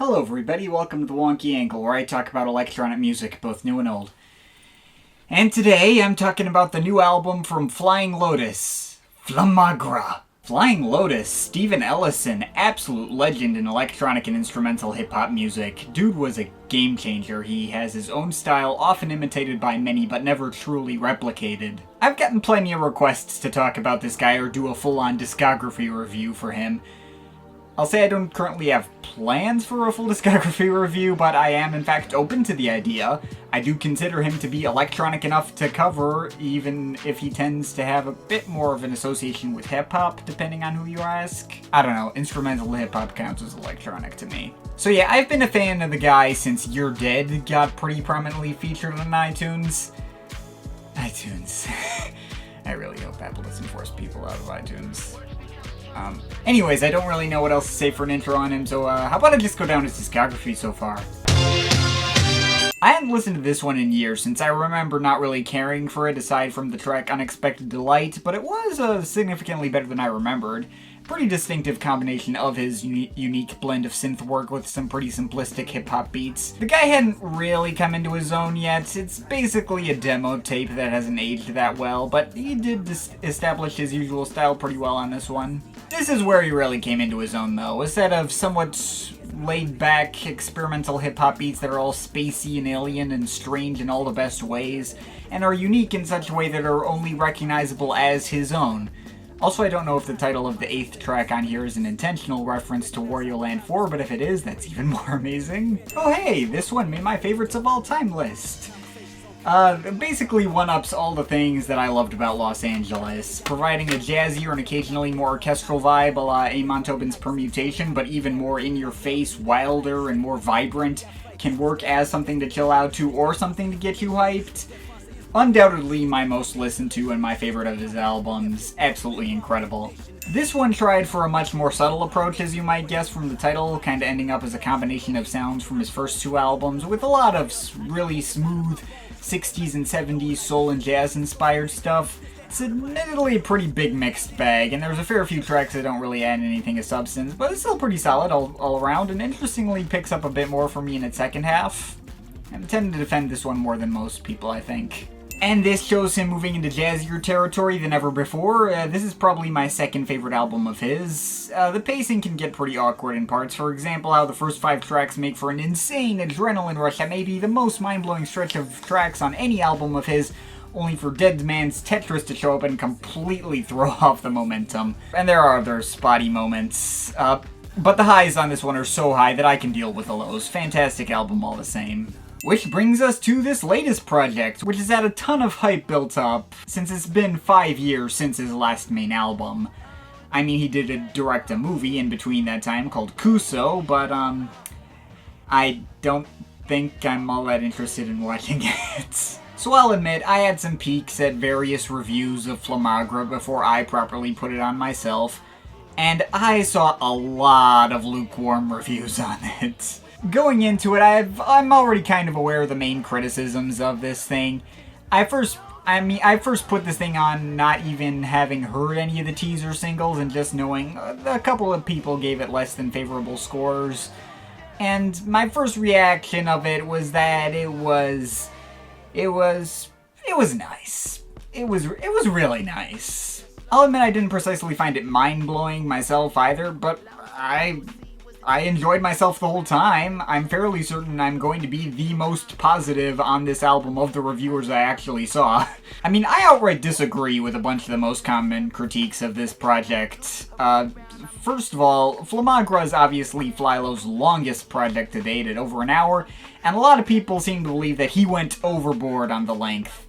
Hello everybody, welcome to the Wonky Angle, where I talk about electronic music, both new and old. And today I'm talking about the new album from Flying Lotus, Flamagra. Flying Lotus, Steven Ellison, absolute legend in electronic and instrumental hip-hop music. Dude was a game changer. He has his own style, often imitated by many, but never truly replicated. I've gotten plenty of requests to talk about this guy or do a full-on discography review for him. I'll say I don't currently have plans for a full discography review, but I am in fact open to the idea. I do consider him to be electronic enough to cover, even if he tends to have a bit more of an association with hip-hop, depending on who you ask. I don't know, instrumental hip-hop counts as electronic to me. So yeah, I've been a fan of the guy since You're Dead got pretty prominently featured on iTunes. I really hope Apple doesn't force people out of iTunes. Anyways, I don't really know what else to say for an intro on him, so how about I just go down his discography so far. I hadn't listened to this one in years, since I remember not really caring for it aside from the track Unexpected Delight, but it was significantly better than I remembered. Pretty distinctive combination of his unique blend of synth work with some pretty simplistic hip-hop beats. The guy hadn't really come into his own yet. It's basically a demo tape that hasn't aged that well, but he did establish his usual style pretty well on this one. This is where he really came into his own, though. A set of somewhat laid-back, experimental hip-hop beats that are all spacey and alien and strange in all the best ways, and are unique in such a way that are only recognizable as his own. Also, I don't know if the title of the 8th track on here is an intentional reference to Wario Land 4, but if it is, that's even more amazing. Oh hey, this one made my favorites of all time list. Basically one-ups all the things that I loved about Los Angeles, providing a jazzier and occasionally more orchestral vibe a la Amon Tobin's Permutation, but even more in-your-face, wilder, and more vibrant, can work as something to chill out to or something to get you hyped. Undoubtedly my most listened to and my favorite of his albums. Absolutely incredible. This one tried for a much more subtle approach, as you might guess from the title, kinda ending up as a combination of sounds from his first two albums, with a lot of really smooth 60s and 70s soul and jazz inspired stuff. It's admittedly a pretty big mixed bag, and there's a fair few tracks that don't really add anything of substance, but it's still pretty solid all around, and interestingly picks up a bit more for me in its second half. I tend to defend this one more than most people, I think. And this shows him moving into jazzier territory than ever before. This is probably my second favorite album of his. The pacing can get pretty awkward in parts. For example, how the first 5 tracks make for an insane adrenaline rush that may be the most mind-blowing stretch of tracks on any album of his, only for Dead Man's Tetris to show up and completely throw off the momentum. And there are other spotty moments. But the highs on this one are so high that I can deal with the lows. Fantastic album all the same. Which brings us to this latest project, which has had a ton of hype built up since it's been 5 years since his last main album. I mean, he did direct a movie in between that time called Kuso, but I don't think I'm all that interested in watching it. So I'll admit, I had some peeks at various reviews of Flamagra before I properly put it on myself, and I saw a lot of lukewarm reviews on it. Going into it, I'm already kind of aware of the main criticisms of this thing. I first put this thing on not even having heard any of the teaser singles and just knowing a couple of people gave it less than favorable scores. And my first reaction of it was that it was nice. It was really nice. I'll admit I didn't precisely find it mind-blowing myself either, but I enjoyed myself the whole time. I'm fairly certain I'm going to be the most positive on this album of the reviewers I actually saw. I mean, I outright disagree with a bunch of the most common critiques of this project. First of all, Flamagra is obviously Flylo's longest project to date at over an hour, and a lot of people seem to believe that he went overboard on the length.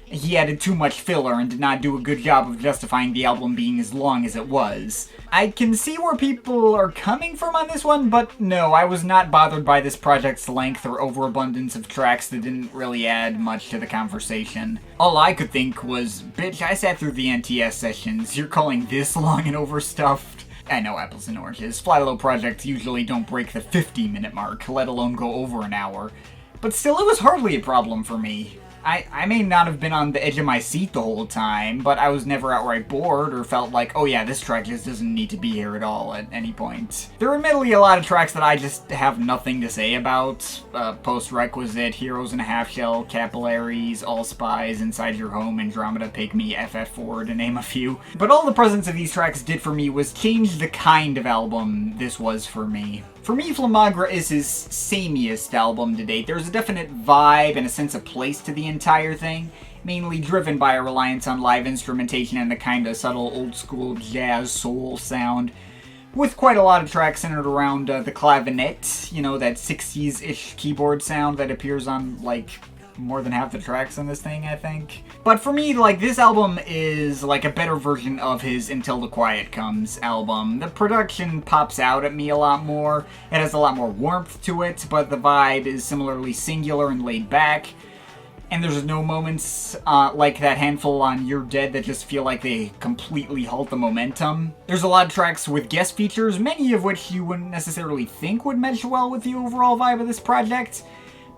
He added too much filler and did not do a good job of justifying the album being as long as it was. I can see where people are coming from on this one, but no, I was not bothered by this project's length or overabundance of tracks that didn't really add much to the conversation. All I could think was, bitch, I sat through the NTS sessions, you're calling this long and overstuffed? I know apples and oranges. Flylo projects usually don't break the 50-minute mark, let alone go over an hour. But still, it was hardly a problem for me. I may not have been on the edge of my seat the whole time, but I was never outright bored or felt like, oh yeah, this track just doesn't need to be here at all at any point. There are admittedly a lot of tracks that I just have nothing to say about. Post-Requisite, Heroes in a Half Shell, Capillaries, All Spies, Inside Your Home, Andromeda Pygmy, FF4, to name a few. But all the presence of these tracks did for me was change the kind of album this was for me. For me, Flamagra is his samiest album to date. There's a definite vibe and a sense of place to the entire thing, mainly driven by a reliance on live instrumentation and the kind of subtle old-school jazz soul sound, with quite a lot of tracks centered around the clavinet, you know, that 60s-ish keyboard sound that appears on, like, more than half the tracks on this thing, I think. But for me, like, this album is like a better version of his Until the Quiet Comes album. The production pops out at me a lot more, it has a lot more warmth to it, but the vibe is similarly singular and laid back. And there's no moments like that handful on You're Dead that just feel like they completely halt the momentum. There's a lot of tracks with guest features, many of which you wouldn't necessarily think would mesh well with the overall vibe of this project.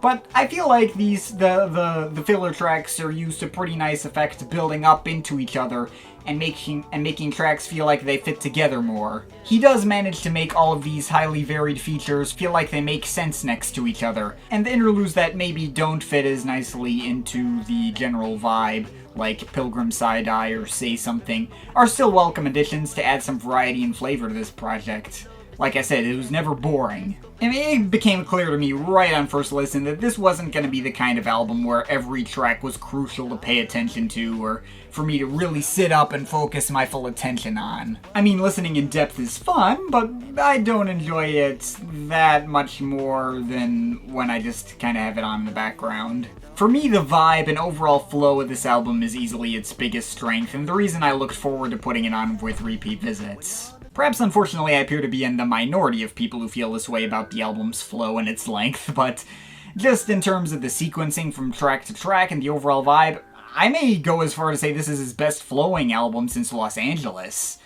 But I feel like the filler tracks are used to pretty nice effect, building up into each other and making tracks feel like they fit together more. He does manage to make all of these highly varied features feel like they make sense next to each other, and the interludes that maybe don't fit as nicely into the general vibe, like Pilgrim Side Eye or Say Something, are still welcome additions to add some variety and flavor to this project. Like I said, it was never boring. And it became clear to me right on first listen that this wasn't going to be the kind of album where every track was crucial to pay attention to, or for me to really sit up and focus my full attention on. I mean, listening in depth is fun, but I don't enjoy it that much more than when I just kind of have it on in the background. For me, the vibe and overall flow of this album is easily its biggest strength, and the reason I looked forward to putting it on with repeat visits. Perhaps unfortunately I appear to be in the minority of people who feel this way about the album's flow and its length, but just in terms of the sequencing from track to track and the overall vibe, I may go as far to say this is his best flowing album since Los Angeles.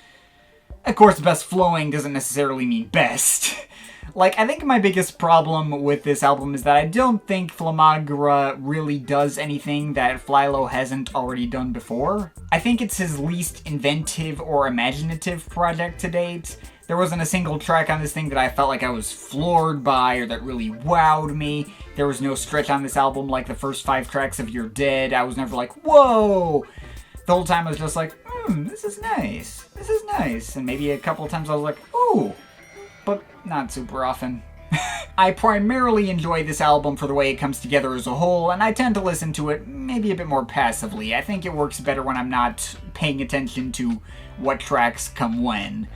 Of course, best flowing doesn't necessarily mean best. Like, I think my biggest problem with this album is that I don't think Flamagra really does anything that Flylo hasn't already done before. I think it's his least inventive or imaginative project to date. There wasn't a single track on this thing that I felt like I was floored by or that really wowed me. There was no stretch on this album like the first 5 tracks of You're Dead. I was never like, whoa! The whole time I was just like, this is nice. This is nice. And maybe a couple of times I was like, ooh. But not super often. I primarily enjoy this album for the way it comes together as a whole, and I tend to listen to it maybe a bit more passively. I think it works better when I'm not paying attention to what tracks come when.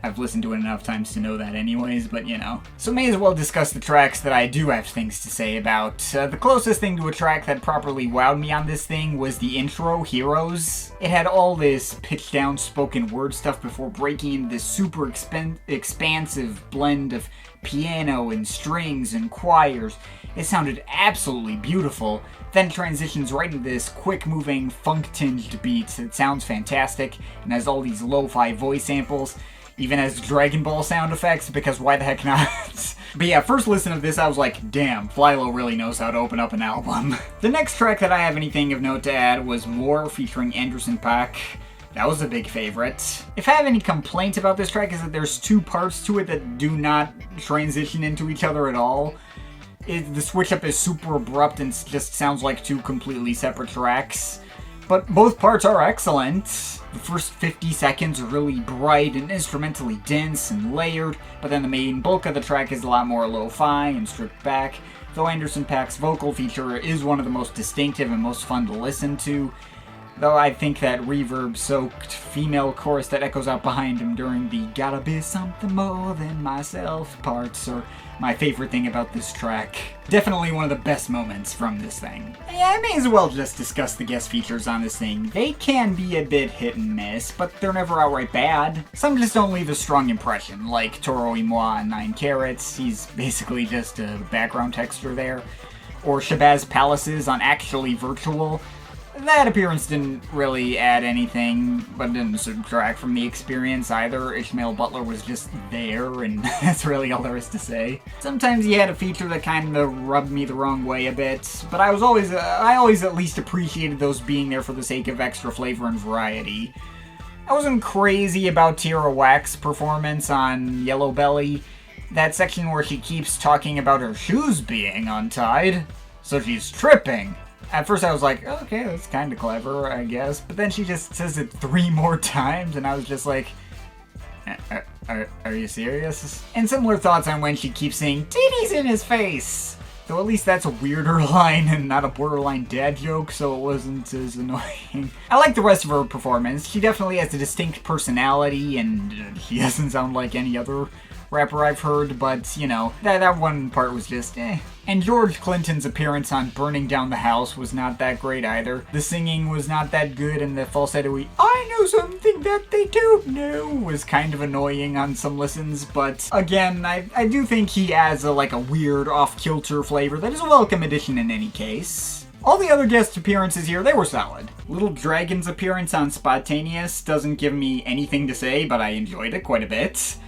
I've listened to it enough times to know that anyways, but you know. So may as well discuss the tracks that I do have things to say about. The closest thing to a track that properly wowed me on this thing was the intro, Heroes. It had all this pitched down spoken word stuff before breaking into this super expansive blend of piano and strings and choirs. It sounded absolutely beautiful, then transitions right into this quick-moving, funk-tinged beat that sounds fantastic and has all these lo-fi voice samples. Even has Dragon Ball sound effects, because why the heck not? But yeah, first listen of this, I was like, damn, Flylo really knows how to open up an album. The next track that I have anything of note to add was More, featuring Anderson .Paak. That was a big favorite. If I have any complaint about this track is that there's 2 parts to it that do not transition into each other at all. The switch up is super abrupt and just sounds like 2 completely separate tracks. But both parts are excellent. The first 50 seconds are really bright and instrumentally dense and layered, but then the main bulk of the track is a lot more lo-fi and stripped back, though Anderson .Paak's vocal feature is one of the most distinctive and most fun to listen to, though I think that reverb-soaked female chorus that echoes out behind him during the "Gotta Be Something More Than Myself" parts are my favorite thing about this track. Definitely one of the best moments from this thing. Yeah, I may as well just discuss the guest features on this thing. They can be a bit hit and miss, but they're never outright bad. Some just don't leave a strong impression, like Toro y Moi and 9 Carats. He's basically just a background texture there. Or Shabazz Palaces on Actually Virtual. That appearance didn't really add anything, but didn't subtract from the experience either. Ishmael Butler was just there, and that's really all there is to say. Sometimes he had a feature that kind of rubbed me the wrong way a bit, but I always at least appreciated those being there for the sake of extra flavor and variety. I wasn't crazy about Tierra Whack's performance on Yellow Belly. That section where she keeps talking about her shoes being untied, so she's tripping. At first I was like, okay, that's kind of clever, I guess. But then she just says it 3 more times, and I was just like, are you serious? And similar thoughts on when she keeps saying, titties in his face! Though at least that's a weirder line and not a borderline dad joke, so it wasn't as annoying. I like the rest of her performance. She definitely has a distinct personality, and she doesn't sound like any other rapper I've heard, but, you know, that one part was just eh. And George Clinton's appearance on Burning Down the House was not that great either. The singing was not that good, and the falsetto-y, I know something that they don't know, was kind of annoying on some listens, but again, I do think he adds a weird off-kilter flavor that is a welcome addition in any case. All the other guest appearances here, they were solid. Little Dragon's appearance on Spontaneous doesn't give me anything to say, but I enjoyed it quite a bit.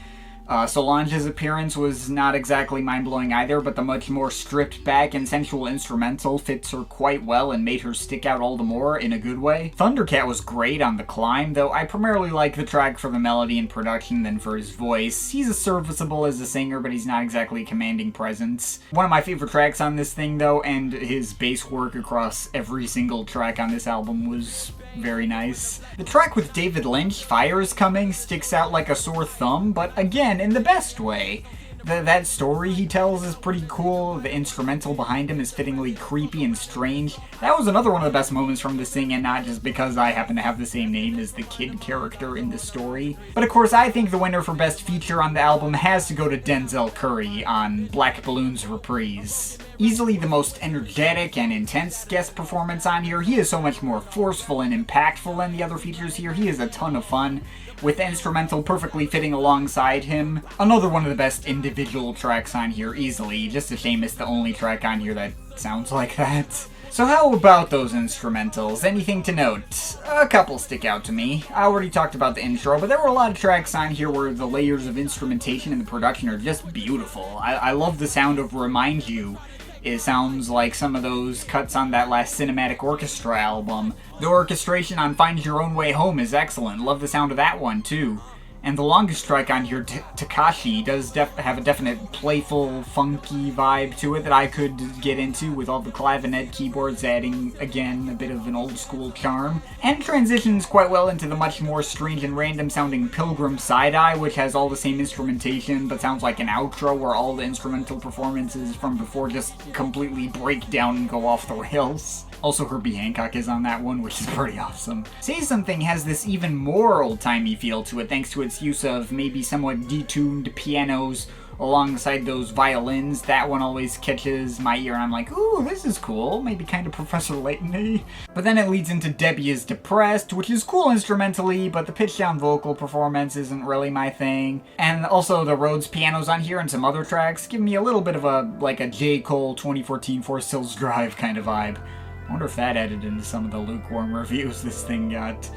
Solange's appearance was not exactly mind-blowing either, but the much more stripped-back and sensual instrumental fits her quite well and made her stick out all the more in a good way. Thundercat was great on The Climb, though I primarily like the track for the melody and production than for his voice. He's serviceable as a singer, but he's not exactly a commanding presence. One of my favorite tracks on this thing, though, and his bass work across every single track on this album was very nice. The track with David Lynch, Fire Is Coming, sticks out like a sore thumb, but again, in the best way. That story he tells is pretty cool. The instrumental behind him is fittingly creepy and strange. That was another one of the best moments from this thing, and not just because I happen to have the same name as the kid character in the story. But of course, I think the winner for Best Feature on the album has to go to Denzel Curry on Black Balloon's Reprise. Easily the most energetic and intense guest performance on here. He is so much more forceful and impactful than the other features here. He is a ton of fun, with the instrumental perfectly fitting alongside him. Another one of the best individual tracks on here, easily. Just a shame it's the only track on here that sounds like that. So how about those instrumentals? Anything to note? A couple stick out to me. I already talked about the intro, but there were a lot of tracks on here where the layers of instrumentation and the production are just beautiful. I love the sound of Remind You. It sounds like some of those cuts on that last Cinematic Orchestra album. The orchestration on Find Your Own Way Home is excellent. Love the sound of that one, too. And the longest track on here, Takashi, does have a definite playful, funky vibe to it that I could get into, with all the clavinet keyboards adding, again, a bit of an old-school charm. And transitions quite well into the much more strange and random-sounding Pilgrim Side-Eye, which has all the same instrumentation, but sounds like an outro where all the instrumental performances from before just completely break down and go off the rails. Also, Herbie Hancock is on that one, which is pretty awesome. Say Something has this even more old-timey feel to it, thanks to its use of maybe somewhat detuned pianos alongside those violins. That one always catches my ear, and I'm like, ooh, this is cool. Maybe kind of Professor Layton-y. But then it leads into Debbie Is Depressed, which is cool instrumentally, but the pitch-down vocal performance isn't really my thing. And also the Rhodes pianos on here and some other tracks give me a little bit of a J. Cole 2014 Forest Hills Drive kind of vibe. I wonder if that added into some of the lukewarm reviews this thing got.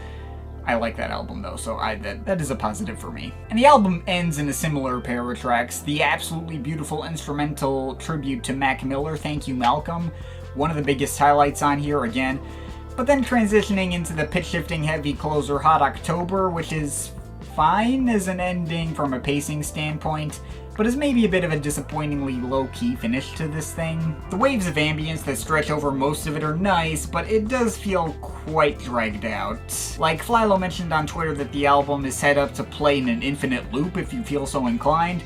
I like that album though, so that is a positive for me. And the album ends in a similar pair of tracks. The absolutely beautiful instrumental tribute to Mac Miller, Thank You Malcolm, one of the biggest highlights on here again. But then transitioning into the pitch-shifting heavy closer Hot October, which is fine as an ending from a pacing standpoint, but is maybe a bit of a disappointingly low-key finish to this thing. The waves of ambience that stretch over most of it are nice, but it does feel quite dragged out. Like Flylo mentioned on Twitter that the album is set up to play in an infinite loop if you feel so inclined,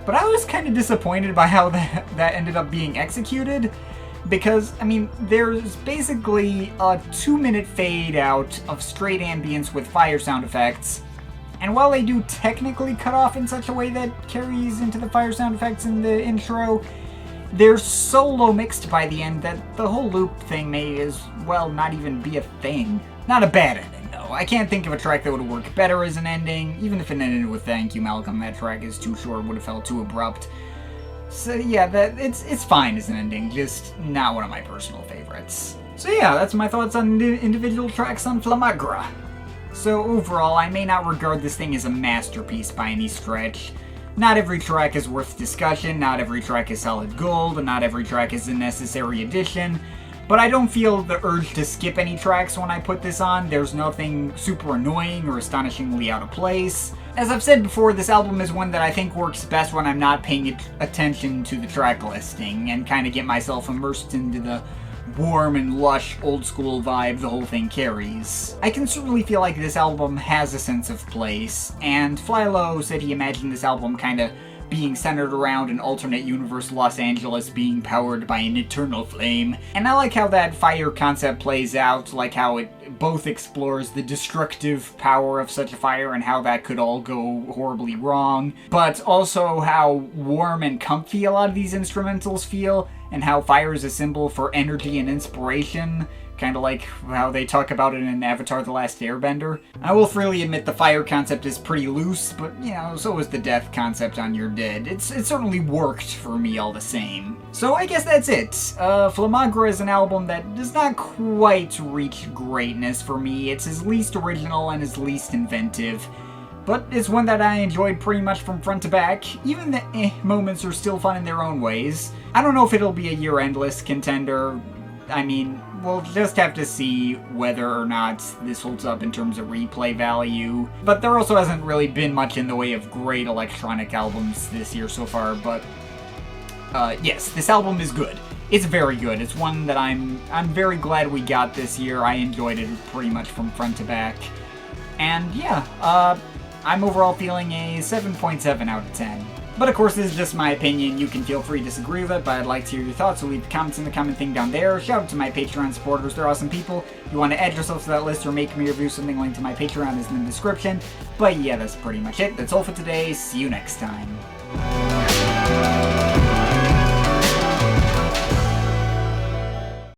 but I was kind of disappointed by how that ended up being executed, because, I mean, there's basically a 2-minute fade out of straight ambience with fire sound effects. And while they do technically cut off in such a way that carries into the fire sound effects in the intro, they're so low mixed by the end that the whole loop thing may as well not even be a thing. Not a bad ending, though. I can't think of a track that would work better as an ending. Even if it ended with Thank You Malcolm, that track is too short, would have felt too abrupt. So yeah, it's fine as an ending, just not one of my personal favorites. So yeah, that's my thoughts on the individual tracks on Flamagra. So overall, I may not regard this thing as a masterpiece by any stretch. Not every track is worth discussion, not every track is solid gold, and not every track is a necessary addition. But I don't feel the urge to skip any tracks when I put this on. There's nothing super annoying or astonishingly out of place. As I've said before, this album is one that I think works best when I'm not paying attention to the track listing and kind of get myself immersed into the warm and lush old school vibe the whole thing carries. I can certainly feel like this album has a sense of place, and Flylo said he imagined this album kind of being centered around an alternate universe Los Angeles being powered by an eternal flame. And I like how that fire concept plays out, like how it both explores the destructive power of such a fire and how that could all go horribly wrong, but also how warm and comfy a lot of these instrumentals feel, and how fire is a symbol for energy and inspiration. Kind of like how they talk about it in Avatar: The Last Airbender. I will freely admit the fire concept is pretty loose, but, you know, so is the death concept on You're Dead. It certainly worked for me all the same. So I guess that's it. Flamagra is an album that does not quite reach greatness for me. It's his least original and his least inventive. But it's one that I enjoyed pretty much from front to back. Even the moments are still fun in their own ways. I don't know if it'll be a year-end list contender. I mean, we'll just have to see whether or not this holds up in terms of replay value. But there also hasn't really been much in the way of great electronic albums this year so far, but yes, this album is good. It's very good. It's one that I'm very glad we got this year. I enjoyed it pretty much from front to back. And yeah, I'm overall feeling a 7.7 out of 10. But of course, this is just my opinion. You can feel free to disagree with it, but I'd like to hear your thoughts, so leave comments in the comment thing down there. Shout out to my Patreon supporters, they're awesome people. If you want to add yourself to that list or make me review something, linked to my Patreon is in the description. But yeah, that's pretty much it. That's all for today. See you next time.